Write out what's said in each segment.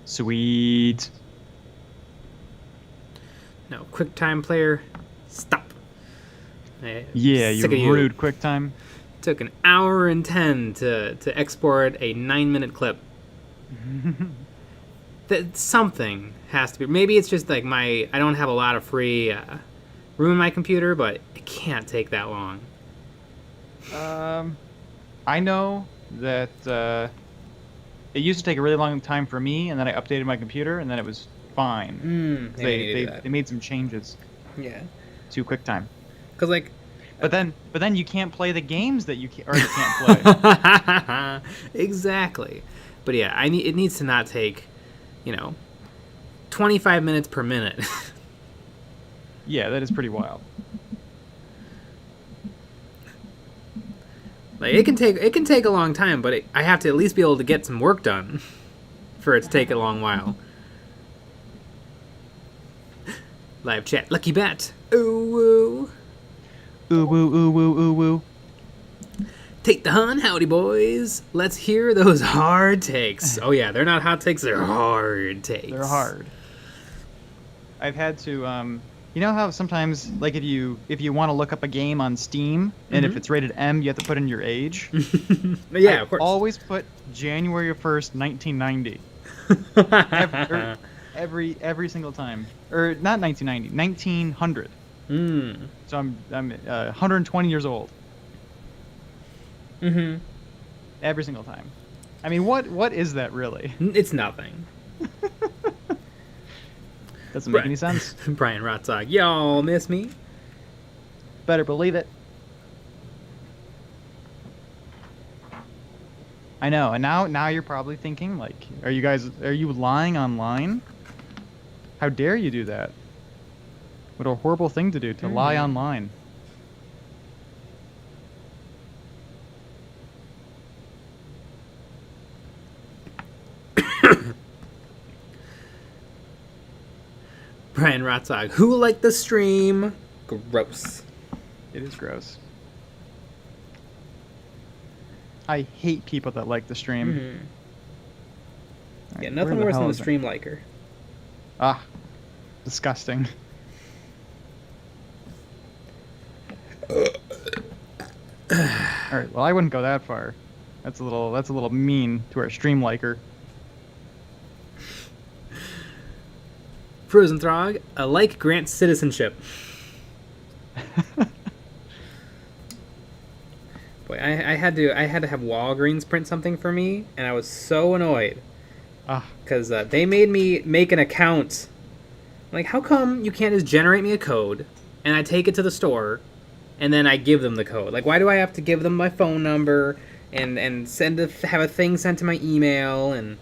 Sweet. No, QuickTime player, stop. Yeah, you Sick of rude QuickTime. Took an hour and 10 to export a 9-minute clip. That something has to be. Maybe it's just like I don't have a lot of free room in my computer, but it can't take that long. I know that it used to take a really long time for me, and then I updated my computer, and then it was fine. They made some changes. Yeah. To QuickTime. Because But then you can't play the games that you can't play. Exactly. But yeah, it needs to not take, 25 minutes per minute. Yeah, that is pretty wild. It can take a long time, but I have to at least be able to get some work done for it to take a long while. Live chat, lucky bat. Ooh woo. Ooh woo ooh woo ooh woo. Take the hun, howdy boys. Let's hear those hard takes. Oh yeah, they're not hot takes, they're hard takes. They're hard. I've had to you know how sometimes like if you want to look up a game on Steam and if it's rated M, you have to put in your age? Yeah, of course. Always put January 1st, 1990. every single time. Or not 1990, 1900. So I'm 120 years old. Every single time. I mean, what is that really? It's nothing. Doesn't make any sense. Brian Rotzog, y'all miss me? Better believe it. I know, and now you're probably thinking, like, are you lying online? How dare you do that? What a horrible thing to do, to lie online. Brian Rotzog, who liked the stream? Gross. It is gross. I hate people that like the stream. Right, yeah, nothing worse than the stream liker. Ah, disgusting. Alright, well I wouldn't go that far. That's a little mean to our stream liker. Frozen Throg, a like grants citizenship. Boy, I had to have Walgreens print something for me, and I was so annoyed. Because they made me make an account. Like, how come you can't just generate me a code, and I take it to the store, and then I give them the code? Like, why do I have to give them my phone number, and have a thing sent to my email, and...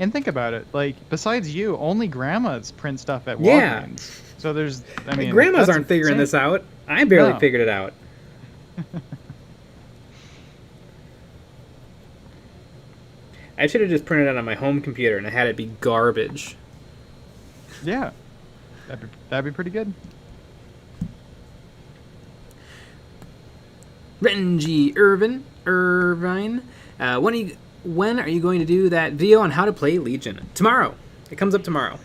And think about it, like, besides you, only grandmas print stuff at Walgreens. Yeah. So there's, I mean... Grandmas aren't figuring this out. I barely figured it out. I should have just printed it on my home computer and I had it be garbage. Yeah. That'd be pretty good. Renji Irvine, when are you going to do that video on how to play Legion? Tomorrow. It comes up tomorrow.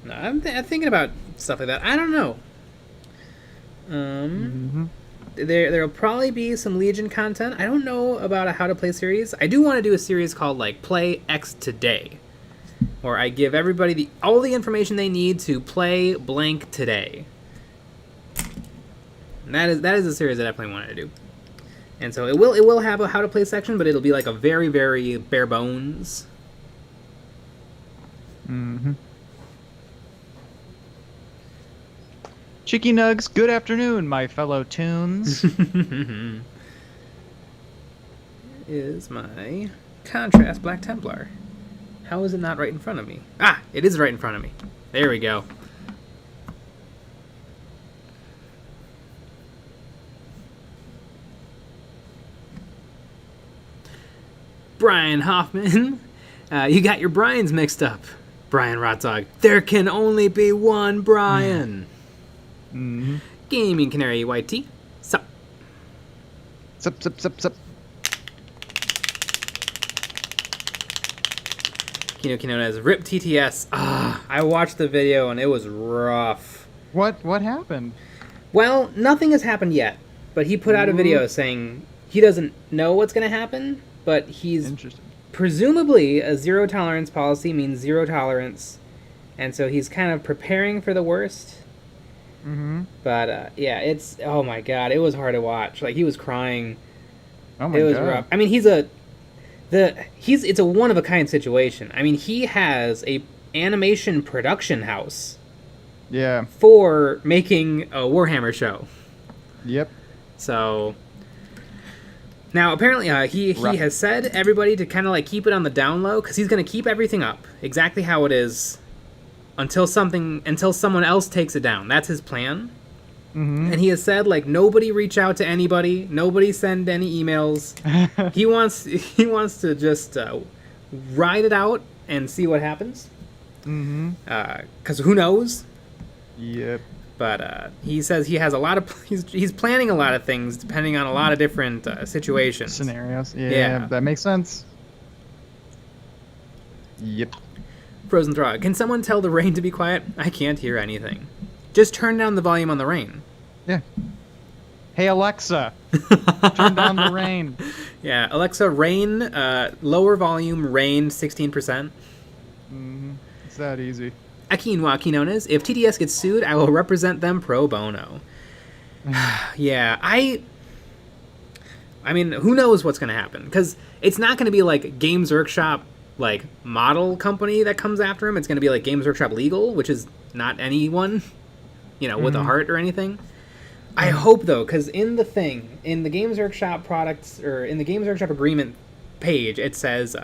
No, I'm thinking about stuff like that. I don't know. There'll probably be some Legion content. I don't know about a how to play series. I do want to do a series called like Play X Today, where I give everybody all the information they need to play blank today. And that is a series that I definitely want to do. And so it will have a how to play section, but it'll be like a very, very bare bones. Chicky Nugs, good afternoon, my fellow tunes. Is my Contrast Black Templar. How is it not right in front of me? Ah, it is right in front of me. There we go. Brian Hoffman. You got your Brians mixed up. Brian Rotzog. There can only be one Brian. Gaming Canary White Tea. Sup. Sup, sup, sup, sup. Kino Kinones, RIP TTS. I watched the video and it was rough. What happened? Well, nothing has happened yet, but he put out a video saying he doesn't know what's going to happen, but he's presumably a zero tolerance policy means zero tolerance, and so he's kind of preparing for the worst. Mm-hmm. But yeah, it's, oh my god, it was hard to watch. Like, he was crying. Oh my god. It was rough. I mean, it's a one of a kind situation. I mean, he has a animation production house. Yeah. For making a Warhammer show. Yep. So now apparently he has said everybody to kind of like keep it on the down low, because he's going to keep everything up exactly how it is until someone else takes it down. That's his plan. Mm-hmm. And he has said, like, nobody reach out to anybody, nobody send any emails. he wants to just ride it out and see what happens. Mm-hmm. 'Cause who knows? Yep. But he says he has a lot of he's planning a lot of things depending on a lot of different situations, scenarios. Yeah, that makes sense. Yep. Frozen Throg. Can someone tell the rain to be quiet? I can't hear anything. Just turn down the volume on the rain. Yeah. Hey Alexa, turn down the rain. Yeah, Alexa, rain, lower volume, rain 16%. Mm-hmm. It's that easy. Akinwa Quinones, if TTS gets sued, I will represent them pro bono. Yeah, I mean, who knows what's going to happen? Because it's not going to be like Games Workshop, like, model company that comes after him. It's going to be like Games Workshop Legal, which is not anyone, with a heart or anything. I hope, though, because in the Games Workshop products, or in the Games Workshop agreement page, it says...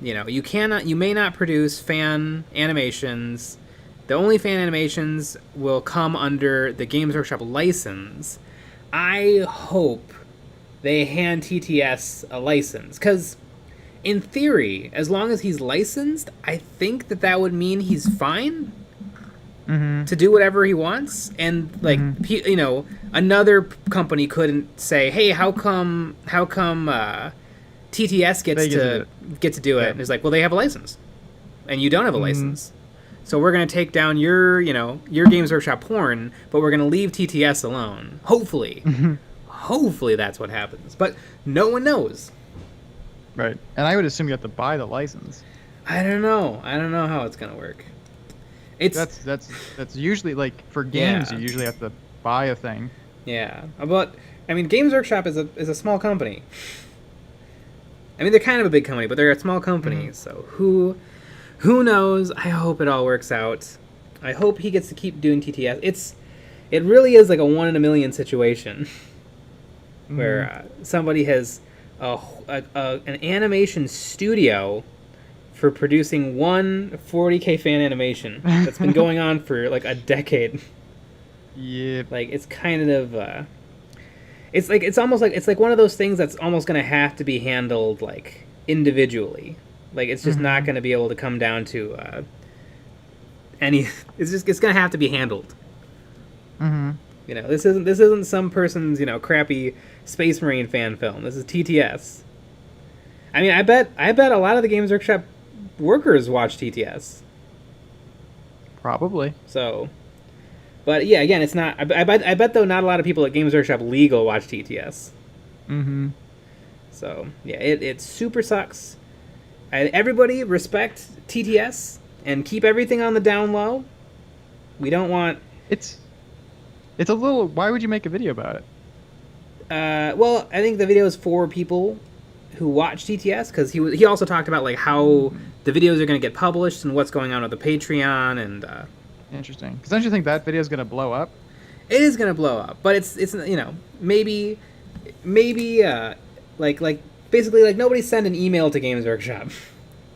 you may not produce fan animations. The only fan animations will come under the Games Workshop license. I hope they hand TTS a license, because in theory, as long as he's licensed, I think that would mean he's fine to do whatever he wants. And like, another company couldn't say, "Hey, how come TTS gets to do it?" Yeah. And it's like, well, they have a license, and you don't have a license, so we're gonna take down your Games Workshop porn, but we're gonna leave TTS alone. Hopefully that's what happens, but no one knows. Right, and I would assume you have to buy the license. I don't know how it's gonna work. That's usually, like, for games, you usually have to buy a thing. Yeah, but I mean, Games Workshop is a small company. I mean, they're kind of a big company, but they're a small company, so who knows? I hope it all works out. I hope he gets to keep doing TTS. It really is like a 1 in a million situation where somebody has an animation studio for producing one 40K fan animation that's been going on for like a decade. Yeah. Like, it's kind of... It's almost like one of those things that's almost going to have to be handled, like, individually. Like, it's just not going to be able to come down to it's going to have to be handled. This isn't some person's, crappy Space Marine fan film. This is TTS. I mean, I bet a lot of the Games Workshop workers watch TTS. Probably. So... But yeah, again, it's not. I bet though, not a lot of people at Games Workshop Legal watch TTS. So yeah, it super sucks. Everybody respect TTS and keep everything on the down low. We don't want. It's a little. Why would you make a video about it? Well, I think the video is for people who watch TTS, because he also talked about like how the videos are going to get published and what's going on with the Patreon and. Interesting. Because don't you think that video is going to blow up? It is going to blow up, but it's maybe like basically, like, nobody send an email to Games Workshop.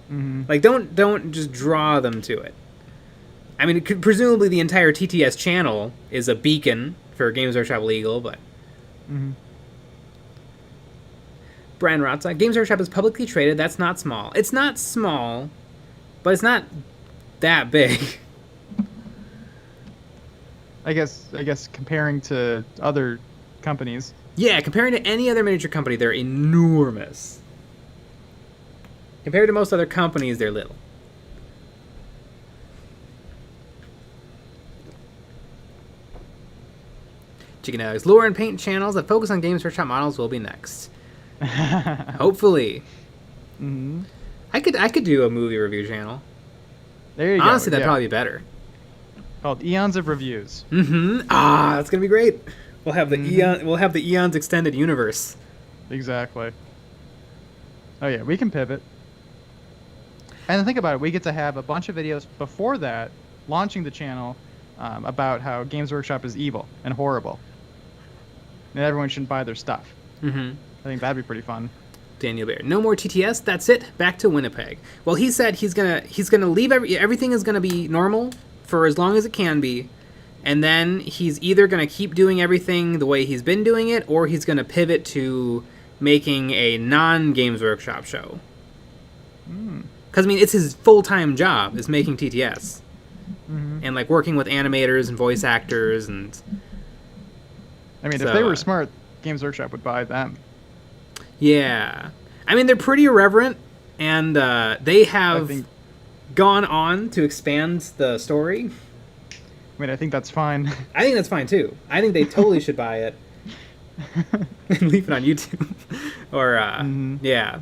Like, don't just draw them to it. I mean, presumably the entire TTS channel is a beacon for Games Workshop Legal, but Brian Rotza, Games Workshop is publicly traded. That's not small. It's not small, but it's not that big. I guess comparing to other companies. Yeah, comparing to any other miniature company, they're enormous. Compared to most other companies, they're little. Chicken Alex. Lore and paint channels that focus on Games Workshop models will be next. Hopefully. Mm-hmm. I could do a movie review channel. There you go. Honestly, that'd probably be better. Called Eons of Reviews. Mm-hmm. Ah, that's gonna be great. We'll have the Eons extended universe. Exactly. Oh yeah, we can pivot. And think about it, we get to have a bunch of videos before that, launching the channel, about how Games Workshop is evil and horrible, and everyone shouldn't buy their stuff. Mm-hmm. I think that'd be pretty fun. Daniel Bear. No more TTS. That's it. Back to Winnipeg. Well, he said he's gonna leave everything is gonna be normal for as long as it can be, and then he's either gonna keep doing everything the way he's been doing it, or he's gonna pivot to making a non-Games Workshop show. Because I mean, it's his full-time job is making TTS, and like working with animators and voice actors and. I mean, if they were smart, Games Workshop would buy them. Yeah. I mean, they're pretty irreverent, and they have gone on to expand the story. I mean, I think that's fine. I think that's fine, too. I think they totally should buy it and leave it on YouTube. Or, yeah.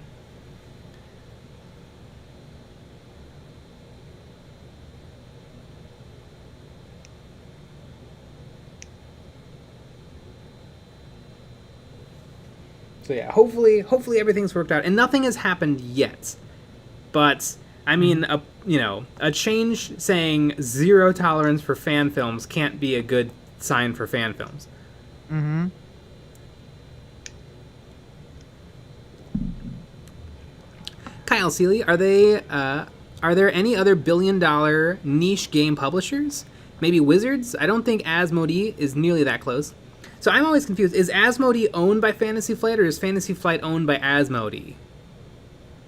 So yeah, hopefully everything's worked out, and nothing has happened yet. But I mean, a change saying 0 tolerance for fan films can't be a good sign for fan films. Mm-hmm. Kyle Seeley, are there any other billion-dollar niche game publishers? Maybe Wizards? I don't think Asmodee is nearly that close. So I'm always confused. Is Asmodee owned by Fantasy Flight, or is Fantasy Flight owned by Asmodee?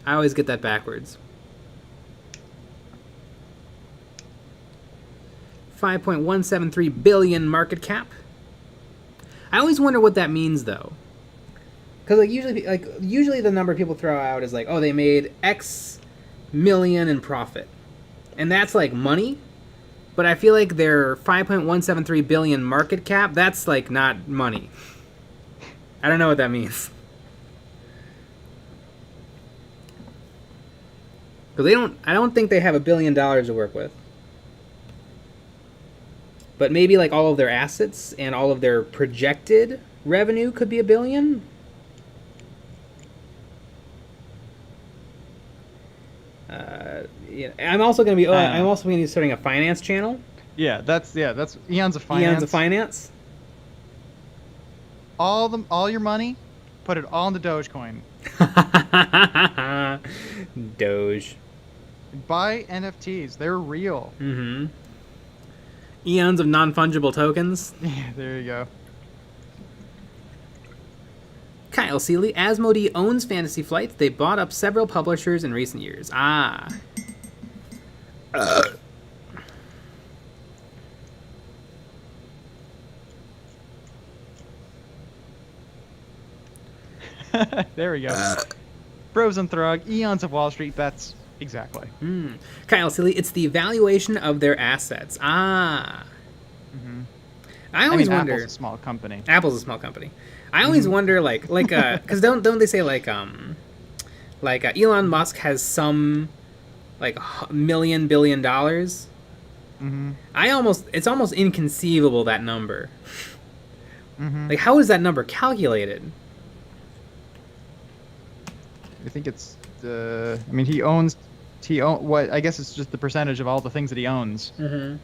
I always get that backwards. 5.173 billion market cap. I always wonder what that means, though. Because usually the number people throw out is like, oh, they made X million in profit. And that's like money. But I feel like their 5.173 billion market cap, that's like not money. I don't know what that means. Because I don't think they have $1 billion to work with. But maybe like all of their assets and all of their projected revenue could be $1 billion. Yeah, I'm also going to be starting a finance channel. Yeah, that's Eons of Finance. Eons of Finance. All your money, put it all into Dogecoin. Doge. Buy NFTs. They're real. Mm-hmm. Eons of non-fungible tokens. Yeah, there you go. Kyle Seeley, Asmodee owns Fantasy Flight. They bought up several publishers in recent years. Ah. There we go. Frozen Throg, Eons of Wall Street. That's exactly. Kyle Seeley, it's the valuation of their assets. Ah. Mm-hmm. I always wonder. Apple's a small company. Apple's a small company. I always wonder, because don't they say Elon Musk has some $1 billion? Mm-hmm. It's almost inconceivable, that number. Mm-hmm. Like, how is that number calculated? I think it's he owns what I guess it's just the percentage of all the things that he owns. Mm-hmm.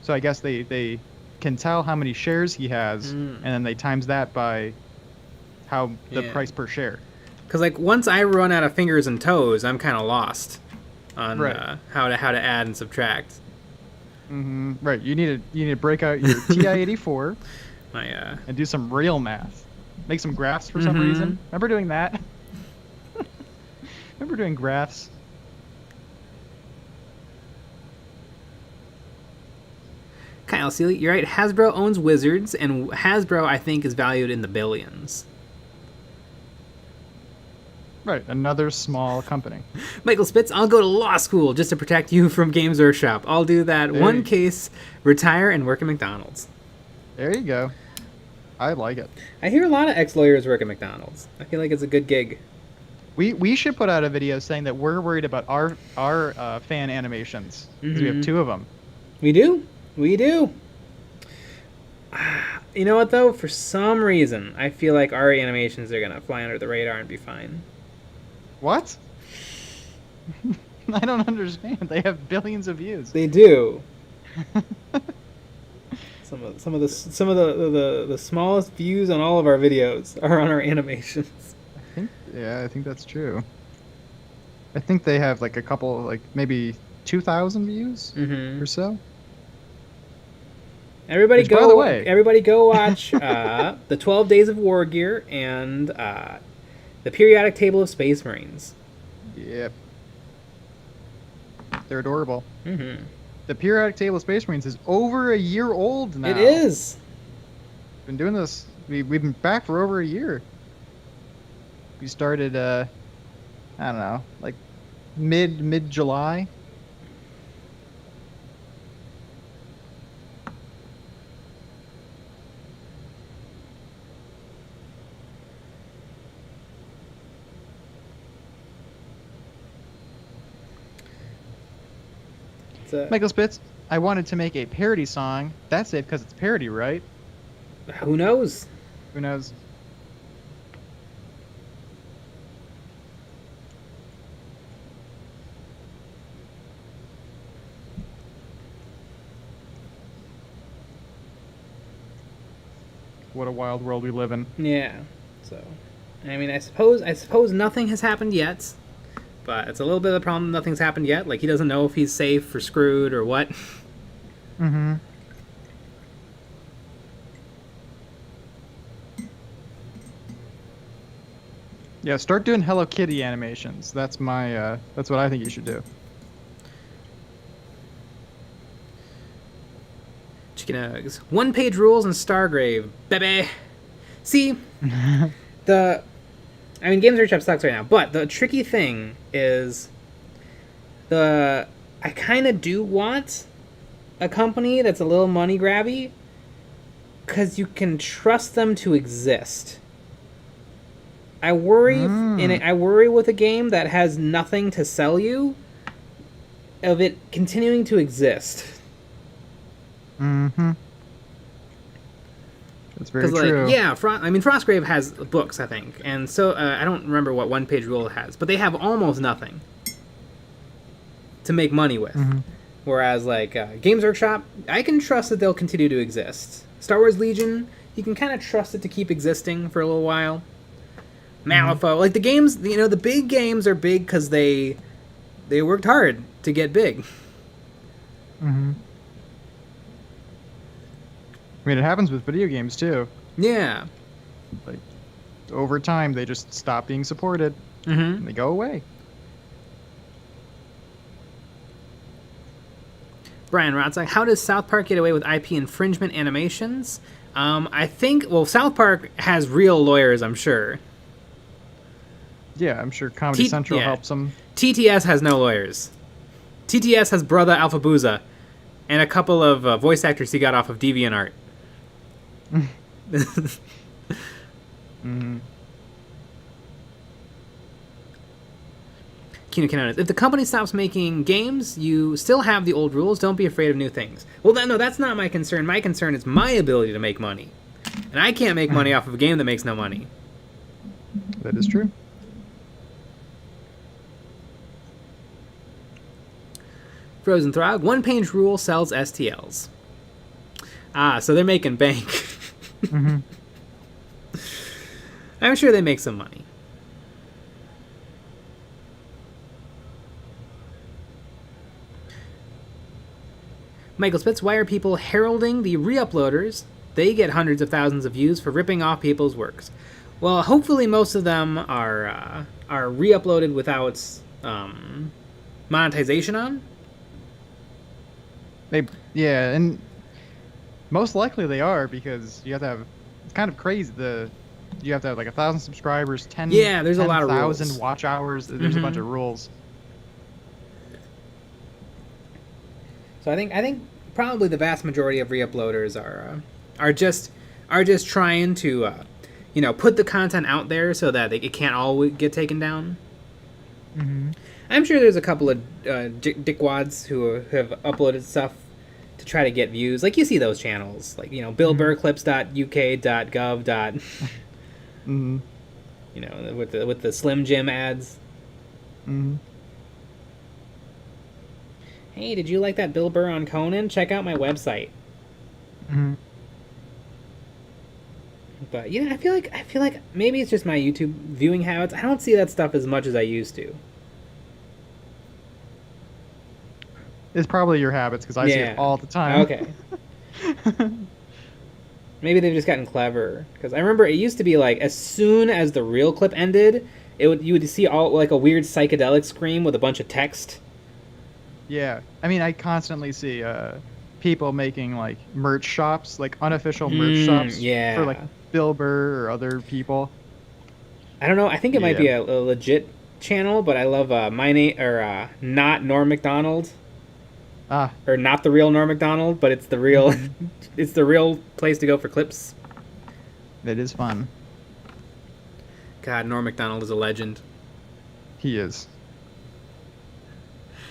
So I guess they can tell how many shares he has, and then they times that by how the price per share. Because once I run out of fingers and toes, I'm kind of lost on how to add and subtract. Mm-hmm. Right. You need to break out your TI-84 and do some real math. Make some graphs for some reason. Remember doing that? Remember doing graphs? Kyle Seeley, you're right. Hasbro owns Wizards, and Hasbro, I think, is valued in the billions. Right, another small company. Michael Spitz, I'll go to law school just to protect you from Games Workshop. I'll do that one case, retire, and work at McDonald's. There you go. I like it. I hear a lot of ex-lawyers work at McDonald's. I feel like it's a good gig. We should put out a video saying that we're worried about our fan animations. Mm-hmm. We have 2 of them. We do. We do. You know what, though? For some reason, I feel like our animations are going to fly under the radar and be fine. What? I don't understand. They have billions of views. They do. Some of the smallest views on all of our videos are on our animations. I think that's true. I think they have like a couple, like maybe 2,000 views or so. Everybody go watch the 12 Days of War Gear and the Periodic Table of Space Marines. Yep. They're adorable. Mm-hmm. The Periodic Table of Space Marines is over a year old now. It is. Been doing this. We've been back for over a year. We started, I don't know, like mid-July. Michael Spitz, I wanted to make a parody song. That's safe because it's parody, right? Who knows? Who knows? What a wild world we live in. Yeah. So, I mean, I suppose nothing has happened yet. But it's a little bit of the problem. Nothing's happened yet. Like, he doesn't know if he's safe or screwed or what. Mm-hmm. Yeah, start doing Hello Kitty animations. That's my. That's what I think you should do. Chicken eggs. 1-page rules in Stargrave, baby. See, I mean, Games Workshop sucks right now, but the tricky thing is I kind of do want a company that's a little money grabby because you can trust them to exist. I worry I worry with a game that has nothing to sell you of it continuing to exist. Mm-hmm. That's very true. Like, yeah, Frostgrave has books, I think, and so I don't remember what 1-page rule it has, but they have almost nothing to make money with. Mm-hmm. Whereas, like, Games Workshop, I can trust that they'll continue to exist. Star Wars Legion, you can kind of trust it to keep existing for a little while. Malifaux, like the games, the big games are big because they worked hard to get big. Mm-hmm. I mean, it happens with video games, too. Yeah. Like, over time, they just stop being supported. Mm-hmm. And they go away. Brian Rotzak, how does South Park get away with IP infringement animations? I think, South Park has real lawyers, I'm sure. Yeah, I'm sure Comedy Central helps them. TTS has no lawyers. TTS has Brother Alphabuza and a couple of voice actors he got off of DeviantArt. Mm-hmm. Kino Canonis, if the company stops making games, you still have the old rules. Don't be afraid of new things. Well, no, that's not my concern. My concern is my ability to make money. And I can't make money off of a game that makes no money. That is true. Frozen Throg, 1-page rule sells STLs. So they're making bank. Mm-hmm. I'm sure they make some money. Michael Spitz, why are people heralding the re-uploaders? They get hundreds of thousands of views for ripping off people's works. Well, hopefully most of them are re-uploaded without monetization on. Yeah, and Most likely they are because you have to have. It's kind of crazy. You have to have like 1,000 subscribers, Yeah, there's a lot of 10,000 rules. watch hours. There's a bunch of rules. So I think probably the vast majority of re-uploaders are just trying to put the content out there so that it can't all get taken down. Mm-hmm. I'm sure there's a couple of dickwads who have uploaded stuff to try to get views. Like you see those channels, like billburclips.uk.gov. Mm-hmm. With the Slim Jim ads. Mm-hmm. Hey, did you like that Bill Burr on Conan? Check out my website. Mm-hmm. But I feel like maybe it's just my YouTube viewing habits. I don't see that stuff as much as I used to. It's probably your habits because I see it all the time. Okay. Maybe they've just gotten clever. Because I remember it used to be like as soon as the real clip ended, you would see all like a weird psychedelic scream with a bunch of text. Yeah, I mean, I constantly see people making like merch shops, like unofficial merch shops for like Bill Burr or other people. I don't know. I think it might be a legit channel, but I love my name or not Norm Macdonald. Or not the real Norm Macdonald, but it's the real, it's the real place to go for clips. It is fun. God, Norm Macdonald is a legend. He is.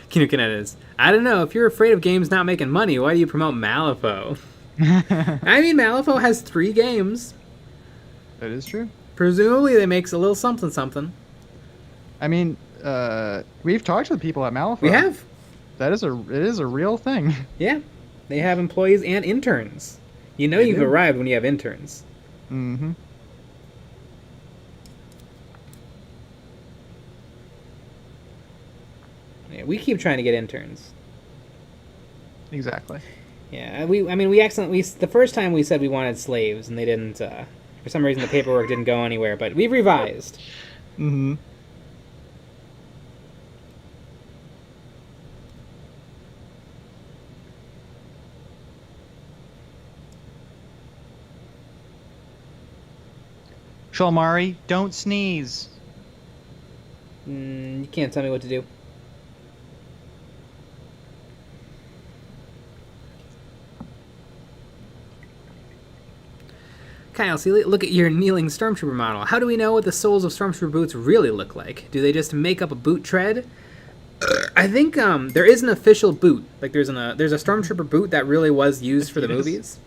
Kino Kinetis. I don't know. If you're afraid of games not making money, why do you promote Malifaux? I mean, Malifaux has 3 games. That is true. Presumably, they make a little something something. I mean, we've talked to the people at Malifaux. We have. It is a real thing. Yeah, they have employees and interns. You've arrived when you have interns. Mm-hmm. Yeah, we keep trying to get interns. Exactly. Yeah, we accidentally the first time we said we wanted slaves and they didn't. For some reason, the paperwork didn't go anywhere. But we've revised. Mm-hmm. Shalmari, don't sneeze. You can't tell me what to do. Kyle Seeley, look at your kneeling Stormtrooper model. How do we know what the soles of Stormtrooper boots really look like? Do they just make up a boot tread? I think there is an official boot. Like there's a Stormtrooper boot that really was used for the movies.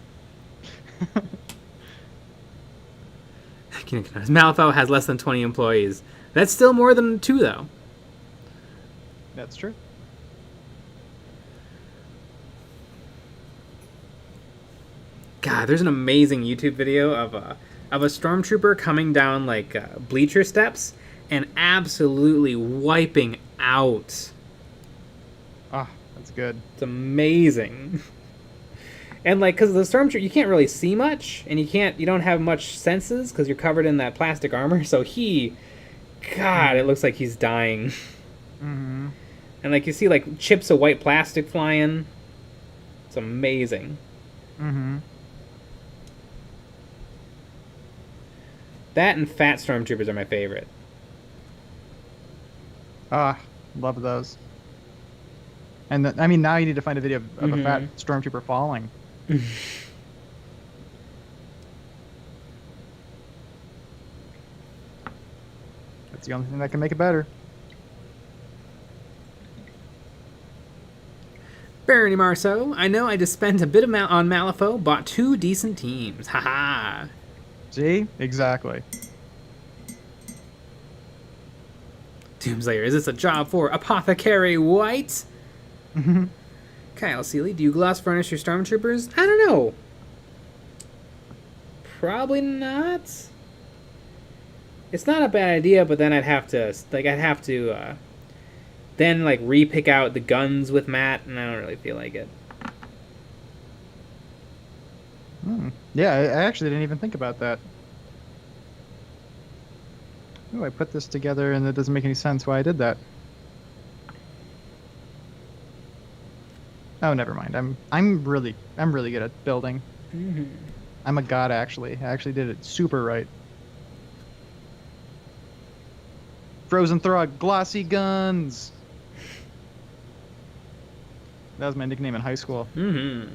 Malifaux has less than 20 employees. That's still more than 2, though. That's true. God, there's an amazing YouTube video of a Stormtrooper coming down like bleacher steps and absolutely wiping out. That's good. It's amazing. And like, because the Stormtrooper, you can't really see much, and you don't have much senses because you're covered in that plastic armor. So God, it looks like he's dying. Mm-hmm. And like you see like chips of white plastic flying. It's amazing. Mm-hmm. That and fat Stormtroopers are my favorite. Love those. And now you need to find a video of a fat Stormtrooper falling. That's the only thing that can make it better. Barony Marceau, I know I just spent a bit on Malifaux, bought 2 decent teams. Haha. See? Exactly. Doomslayer, is this a job for Apothecary White? Kyle Seeley, do you gloss furnish your Stormtroopers? I don't know. Probably not. It's not a bad idea, but then I'd have to then like re-pick out the guns with Matt, and I don't really feel like it. Yeah, I actually didn't even think about that. Oh, I put this together and it doesn't make any sense why I did that. Oh, never mind. I'm really good at building. Mm-hmm. I'm a god, actually. I actually did it super right. Frozen Throg, glossy guns. That was my nickname in high school. Mm-hmm.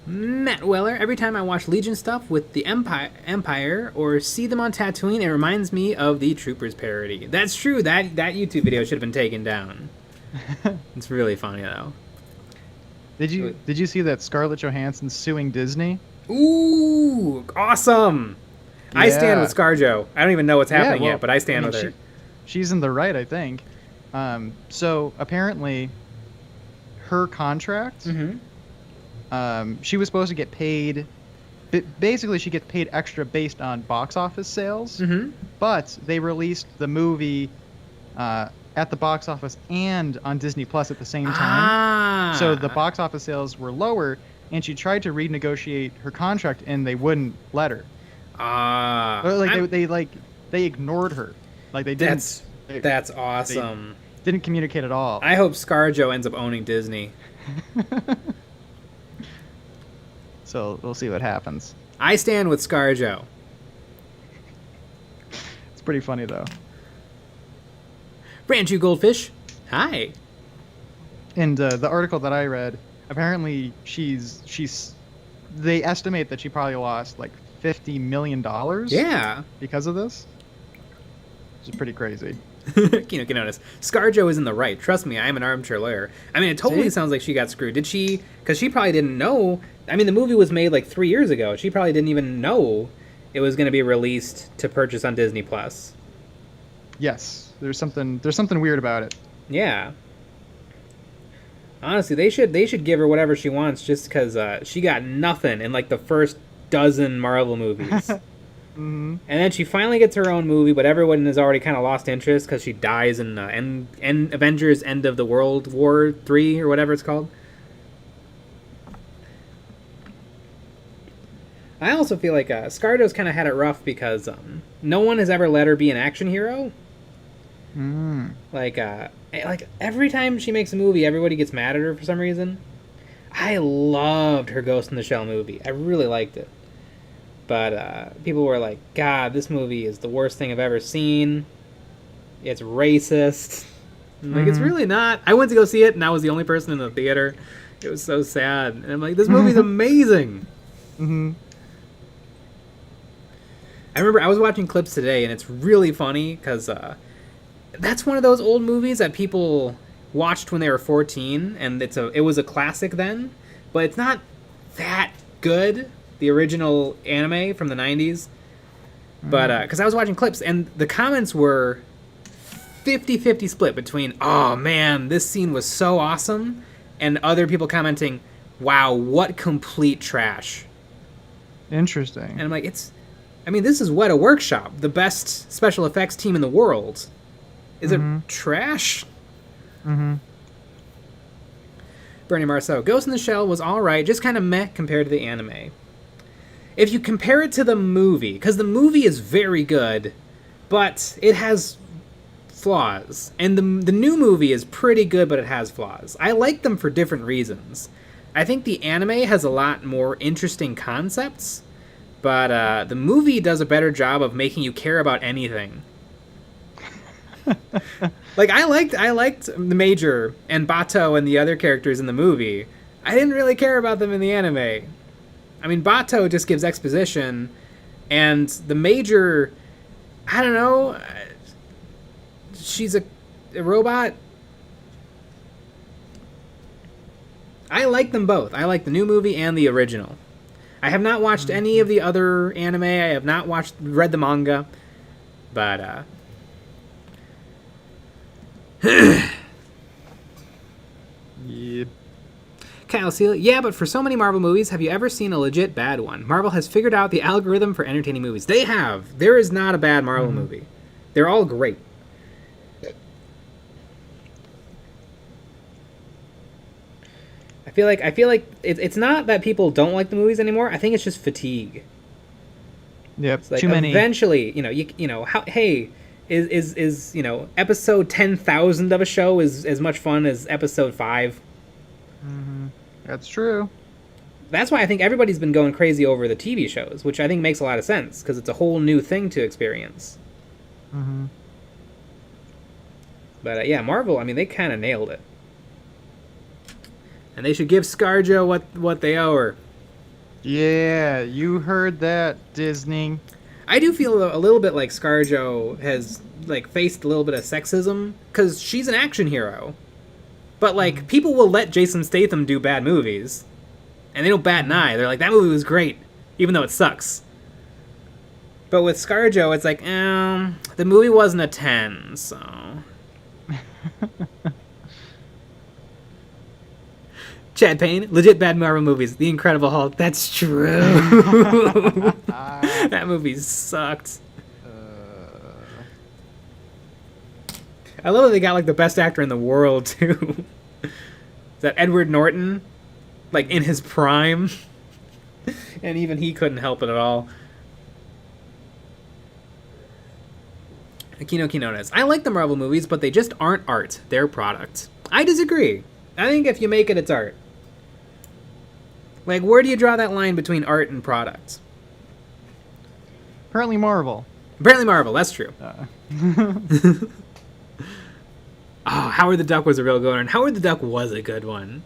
Matt Weller, every time I watch Legion stuff with the Empire or see them on Tatooine, it reminds me of the Troopers parody. That's true. That YouTube video should have been taken down. It's really funny though. Did you see that Scarlett Johansson's suing Disney? Ooh, awesome! Yeah. I stand with ScarJo. I don't even know what's happening yet, but I stand with her. She's in the right, I think. So apparently, her contract. Mm-hmm. She was supposed to get paid. Basically, she gets paid extra based on box office sales. Mm-hmm. But they released the movie at the box office and on Disney Plus at the same time. So the box office sales were lower, and she tried to renegotiate her contract, and they wouldn't let her. They ignored her. Like they didn't. That's awesome. They didn't communicate at all. I hope ScarJo ends up owning Disney. So we'll see what happens. I stand with ScarJo. It's pretty funny though. Ranchu Goldfish, hi. And the article that I read, apparently they estimate that she probably lost like $50 million. Yeah. Because of this. Which is pretty crazy. Kino Kinonis. ScarJo is in the right. Trust me, I am an armchair lawyer. I mean, it totally sounds like she got screwed. Did she? Because she probably didn't know. I mean, the movie was made like 3 years ago. She probably didn't even know it was going to be released to purchase on Disney Plus. Yes, there's something weird about it. Yeah. Honestly, they should give her whatever she wants just because she got nothing in like the first dozen Marvel movies. Mm-hmm. And then she finally gets her own movie, but everyone has already kind of lost interest because she dies in Avengers End of the World War 3 or whatever it's called. I also feel like ScarJo's kind of had it rough because no one has ever let her be an action hero. Like every time she makes a movie, everybody gets mad at her for some reason. I loved her Ghost in the Shell movie. I really liked it. But people were like, God, this movie is the worst thing I've ever seen. It's racist. I'm like, it's really not. I went to go see it, and I was the only person in the theater. It was so sad. And I'm like, this movie's amazing. Mm-hmm. I remember I was watching clips today, and it's really funny because that's one of those old movies that people watched when they were 14, and it was a classic then, but it's not that good. The original anime from the 90s. But, because I was watching clips, and the comments were 50-50 split between, oh man, this scene was so awesome, and other people commenting, wow, what complete trash. Interesting. And I'm like, this is Weta Workshop, the best special effects team in the world. Is it trash? Mm-hmm. Bernie Marceau, Ghost in the Shell was alright, just kind of meh compared to the anime. If you compare it to the movie, because the movie is very good, but it has flaws. And the new movie is pretty good, but it has flaws. I like them for different reasons. I think the anime has a lot more interesting concepts, but the movie does a better job of making you care about anything. Like, I liked the Major and Bato and the other characters in the movie. I didn't really care about them in the anime. I mean, Bato just gives exposition, and the Major, I don't know, she's a robot. I like them both. I like the new movie and the original. I have not watched any of the other anime. I have not read the manga, but Yep. Kyle Seal, yeah, but for so many Marvel movies, have you ever seen a legit bad one? Marvel has figured out the algorithm for entertaining movies. They have. There is not a bad Marvel movie. They're all great. I feel like it's not that people don't like the movies anymore. I think it's just fatigue. Yep. It's like Too many. Eventually, hey, is episode 10,000 of a show is as much fun as episode 5. Mm-hmm. That's true. That's why I think everybody's been going crazy over the TV shows, which I think makes a lot of sense because it's a whole new thing to experience. Mm-hmm. But yeah, Marvel, I mean, they kind of nailed it. And they should give ScarJo what they owe her. Yeah, you heard that, Disney. I do feel a little bit like ScarJo has like faced a little bit of sexism because she's an action hero. But like people will let Jason Statham do bad movies, and they don't bat an eye. They're like, that movie was great, even though it sucks. But with ScarJo, it's like, the movie wasn't a 10, so. Chad Payne, legit bad Marvel movies. The Incredible Hulk, that's true. That movie sucked. I love that they got like the best actor in the world too. Is that Edward Norton? Like in his prime? And even he couldn't help it at all. Akino Quinones. I like the Marvel movies, but they just aren't art. They're product. I disagree. I think if you make it, it's art. Like, where do you draw that line between art and product? Apparently Marvel. Apparently Marvel, that's true. Oh, Howard the Duck was a real good one. And Howard the Duck was a good one.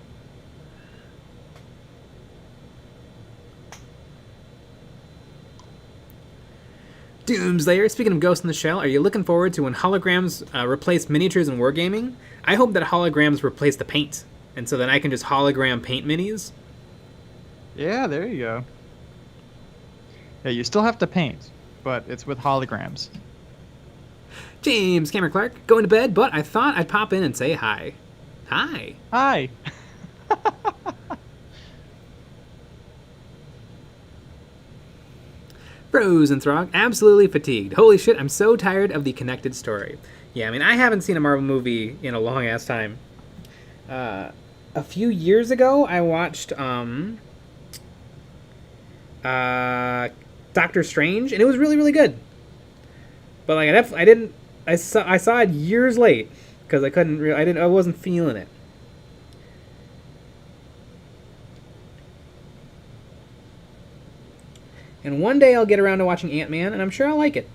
Doomslayer, speaking of Ghost in the Shell, are you looking forward to when holograms replace miniatures in wargaming? I hope that holograms replace the paint, and so then I can just hologram paint minis. Yeah, there you go. Yeah, you still have to paint, but it's with holograms. James Cameron Clark, going to bed, but I thought I'd pop in and say hi. Hi. Hi. Frozen Throg, absolutely fatigued. Holy shit, I'm so tired of the connected story. Yeah, I mean, I haven't seen a Marvel movie in a long-ass time. A few years ago, I watched Doctor Strange, and it was really, really good. But like, I saw it years late because I wasn't feeling it. And one day I'll get around to watching Ant-Man, and I'm sure I'll like it.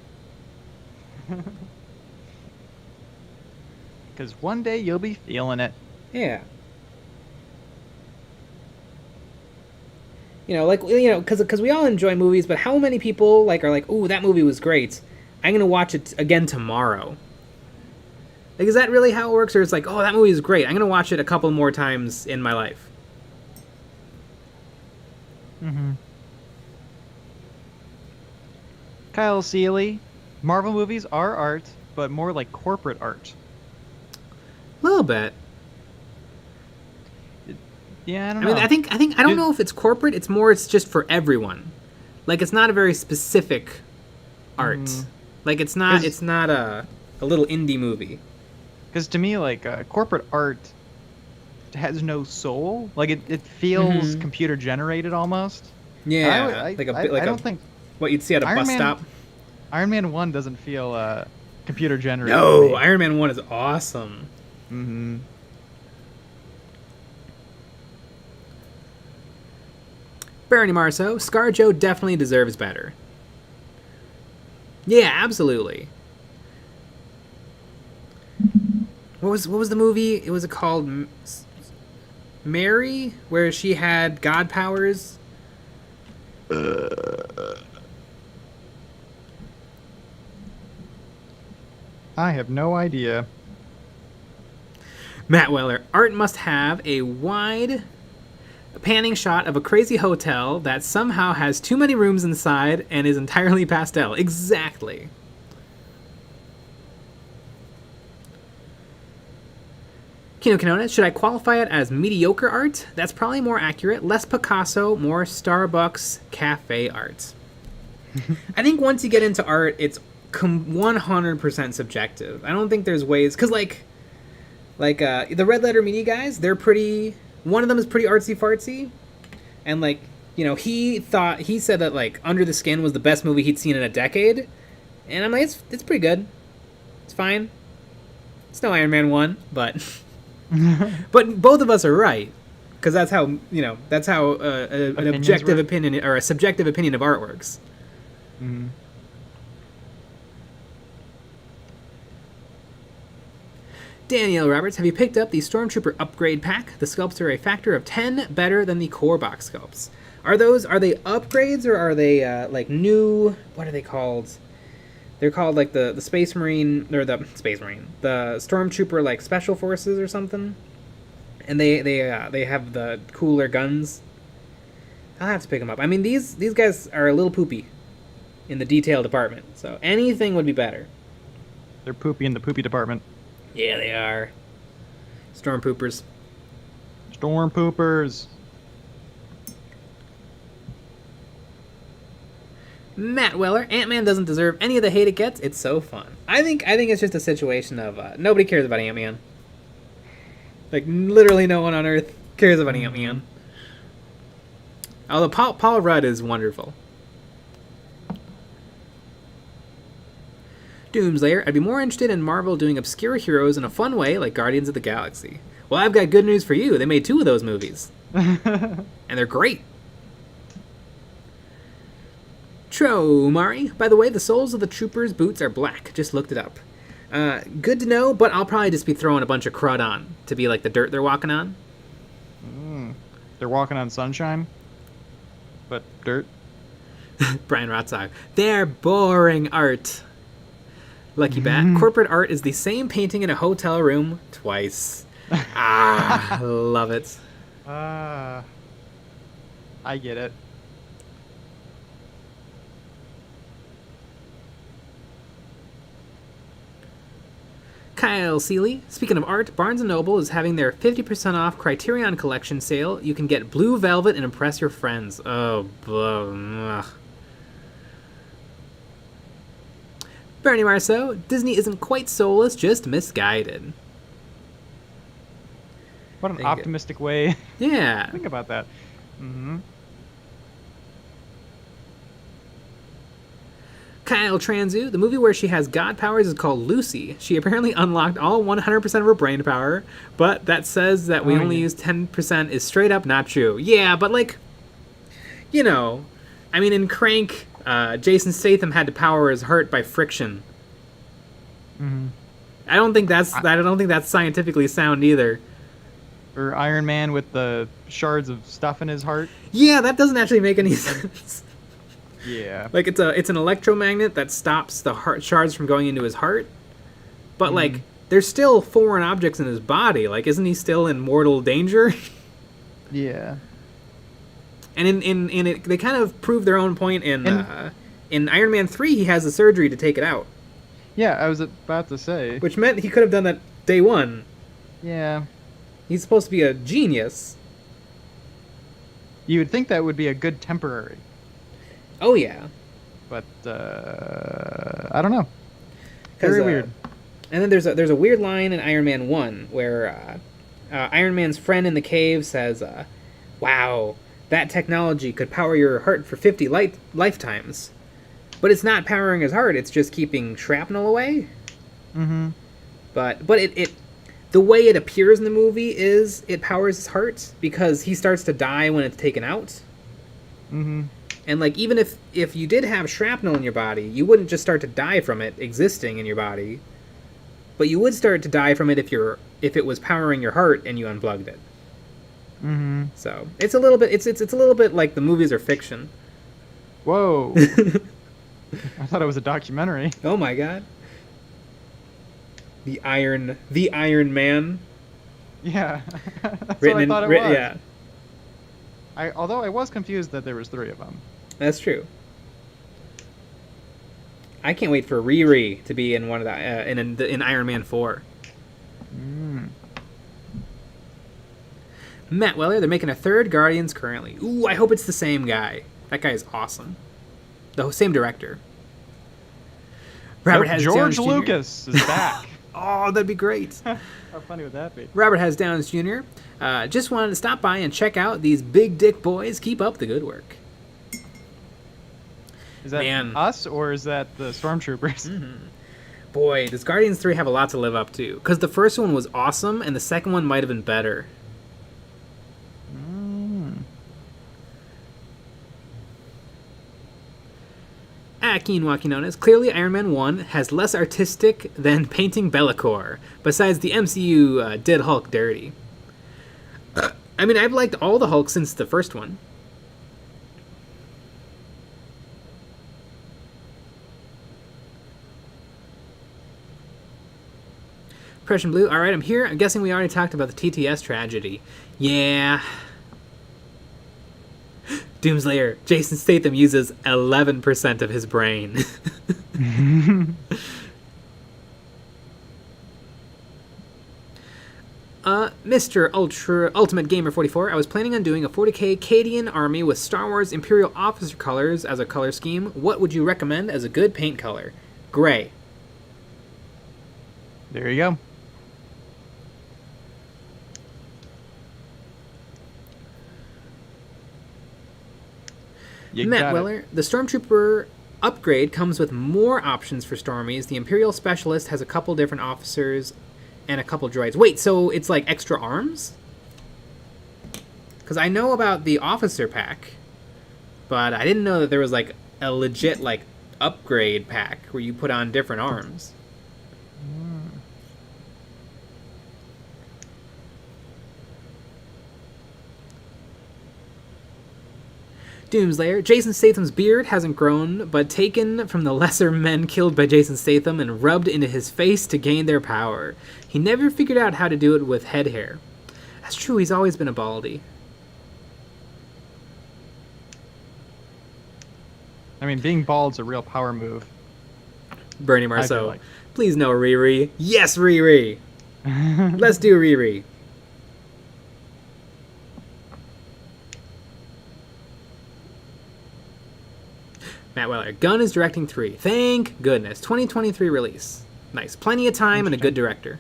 Because one day you'll be feeling it. Yeah. Because we all enjoy movies, but how many people are like, ooh, that movie was great. I'm going to watch it again tomorrow. Like, is that really how it works? Or it's like, oh, that movie is great. I'm going to watch it a couple more times in my life. Mm-hmm. Kyle Seeley, Marvel movies are art, but more like corporate art. A little bit. Yeah, I don't know. I think I don't know if it's corporate. It's just for everyone. Like, it's not a very specific art. Like, it's not a little indie movie. Because to me, like, corporate art has no soul. Like, it feels computer generated almost. Yeah, I don't think what you'd see at a bus stop. Iron Man 1 doesn't feel computer generated. No, Iron Man 1 is awesome. Mm-hmm. Barony Marceau, ScarJo definitely deserves better. Yeah, absolutely. What was the movie? It was called Mary, where she had god powers. I have no idea. Matt Weller, art must have a wide panning shot of a crazy hotel that somehow has too many rooms inside and is entirely pastel. Exactly. Kino Canona, should I qualify it as mediocre art? That's probably more accurate. Less Picasso, more Starbucks cafe art. I think once you get into art, it's 100% subjective. I don't think there's ways... Because, like the Red Letter Media guys, they're pretty... One of them is pretty artsy-fartsy. And, like, he said that, like, Under the Skin was the best movie he'd seen in a decade. And I'm like, it's pretty good. It's fine. It's no Iron Man 1, but but both of us are right, because that's how an objective opinion or a subjective opinion of art works. Mm-hmm. Danielle Roberts, have you picked up the Stormtrooper upgrade pack? The sculpts are a factor of 10 better than the core box sculpts. Are they upgrades, or are they like new? What are they called? They're called like the Space Marine, or the Space Marine, the Stormtrooper like special forces or something. And they have the cooler guns. I'll have to pick them up. I mean, these guys are a little poopy in the detail department, so anything would be better. They're poopy in the poopy department. Yeah, they are. Stormtroopers. Stormtroopers. Matt Weller, Ant-Man doesn't deserve any of the hate it gets. It's so fun. I think it's just a situation of nobody cares about Ant-Man. Like, literally no one on Earth cares about Ant-Man. Although Paul Rudd is wonderful. Doomslayer, I'd be more interested in Marvel doing obscure heroes in a fun way like Guardians of the Galaxy. Well, I've got good news for you. They made 2 of those movies. And they're great. Mari, by the way, the soles of the troopers' boots are black. Just looked it up. Good to know, but I'll probably just be throwing a bunch of crud on to be like the dirt they're walking on. They're walking on sunshine, but dirt. Brian Rotzog, they're boring art. Lucky Bat, corporate art is the same painting in a hotel room twice. Love it. I get it. Kyle Seeley, speaking of art, Barnes & Noble is having their 50% off Criterion Collection sale. You can get Blue Velvet and impress your friends. Oh, ugh. Bernie Marceau, Disney isn't quite soulless, just misguided. What an optimistic way. Yeah. Think about that. Kyle Transu, the movie where she has god powers is called Lucy. She apparently unlocked all 100% of her brain power, but that says that we only use 10% is straight up not true. Yeah, but like, you know, I mean, in Crank, Jason Statham had to power his heart by friction. I don't think that's scientifically sound either. Or Iron Man with the shards of stuff in his heart. Yeah, that doesn't actually make any sense. Yeah. Like it's an electromagnet that stops the heart shards from going into his heart. But like there's still foreign objects in his body. Like isn't he still in mortal danger? Yeah. And in it, they kind of prove their own point in Iron Man 3 he has the surgery to take it out. Yeah, I was about to say. Which meant he could have done that day one. Yeah. He's supposed to be a genius. You would think that would be a good temporary. Oh yeah. But I don't know. Very weird. And then there's a weird line in Iron Man 1 where Iron Man's friend in the cave says, "Wow, that technology could power your heart for 50 lifetimes." But it's not powering his heart, it's just keeping shrapnel away. But it the way it appears in the movie is it powers his heart because he starts to die when it's taken out. And like even if you did have shrapnel in your body, you wouldn't just start to die from it existing in your body, but you would start to die from it if it was powering your heart and you unplugged it. So it's a little bit it's a little bit like the movies are fiction. Whoa. I thought it was a documentary. Oh my god. The Iron Man. Yeah. That's Written what I thought it was. Yeah. Although I was confused that there was 3 of them. That's true. I can't wait for Riri to be in one of the in Iron Man 4. Matt Weller, they're making a 3rd Guardians currently. Ooh, I hope it's the same guy. That guy is awesome. The same director. Robert has George Downs Jr. Lucas is back. Oh, that'd be great. How funny would that be? Robert has Downs Jr. Just wanted to stop by and check out these big dick boys. Keep up the good work. Is that us or is that the Stormtroopers? Boy, does Guardians 3 have a lot to live up to? Because the first one was awesome, and the second one might have been better. Quinoa Quinones, clearly Iron Man 1 has less artistic than painting Be'lakor. Besides, the MCU did Hulk dirty. I mean, I've liked all the Hulk since the first one. Prussian Blue, alright, I'm here. I'm guessing we already talked about the TTS tragedy. Yeah. Doomslayer, Jason Statham uses 11% of his brain. Mr. Ultimate Gamer 44, I was planning on doing a 40k Cadian army with Star Wars Imperial officer colors as a color scheme. What would you recommend as a good paint color? Gray. There you go. Matt Weller, the Stormtrooper upgrade comes with more options for Stormies. The Imperial Specialist has a couple different officers and a couple droids. Wait, so it's like extra arms? Because I know about the officer pack, but I didn't know that there was like a legit like upgrade pack where you put on different arms. Doomslayer, Jason Statham's beard hasn't grown, but taken from the lesser men killed by Jason Statham and rubbed into his face to gain their power. He never figured out how to do it with head hair. That's true, he's always been a baldy. I mean, being bald's a real power move. Bernie Marceau, like. Please no Riri. Yes, Riri! Let's do Riri. Matt Weller, Gunn is directing 3. Thank goodness. 2023 release. Nice. Plenty of time and a good director.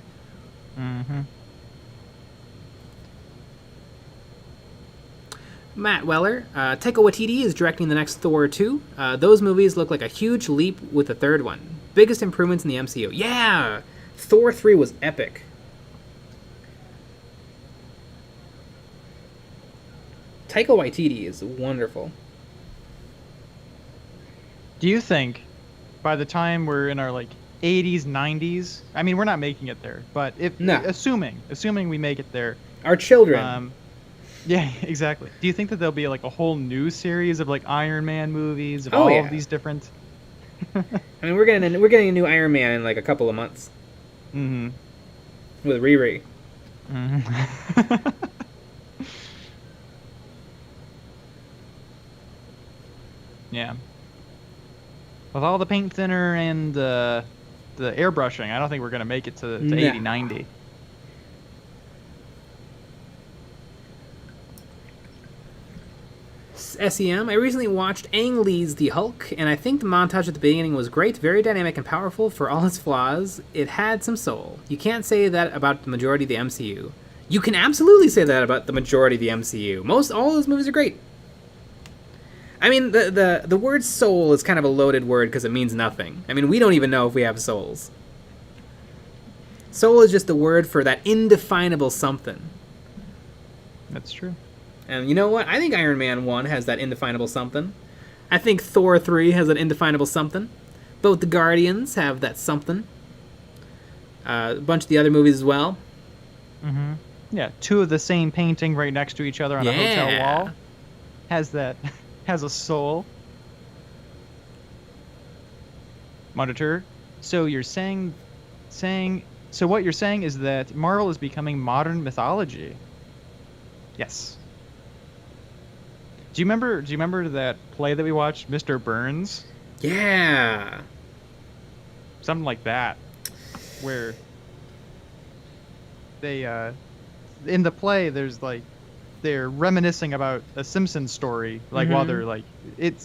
Matt Weller, Taika Waititi is directing the next Thor 2. Those movies look like a huge leap with the third one. Biggest improvements in the MCU. Yeah! Thor 3 was epic. Taika Waititi is wonderful. Do you think by the time we're in our like 80s, 90s, I mean, we're not making it there, but if assuming we make it there, our children. Yeah, exactly. Do you think that there'll be like a whole new series of like Iron Man movies of all of these different? I mean, we're getting a new Iron Man in like a couple of months. Mm-hmm. With Riri. Mm-hmm. Yeah. With all the paint thinner and the airbrushing, I don't think we're going to make it to 80, 90. SEM, I recently watched Ang Lee's The Hulk, and I think the montage at the beginning was great, very dynamic and powerful for all its flaws. It had some soul. You can't say that about the majority of the MCU. You can absolutely say that about the majority of the MCU. All those movies are great. I mean, the word soul is kind of a loaded word because it means nothing. I mean, we don't even know if we have souls. Soul is just the word for that indefinable something. That's true. And you know what? I think Iron Man 1 has that indefinable something. I think Thor 3 has an indefinable something. Both the Guardians have that something. A bunch of the other movies as well. Mm-hmm. Yeah, 2 of the same painting right next to each other on a hotel wall. Has a soul. Monitor. So you're saying so what you're saying is that Marvel is becoming modern mythology. Yes. Do you remember that play that we watched, Mr. Burns? Yeah. Something like that. Where they in the play there's like they're reminiscing about a Simpsons story, like while they're like it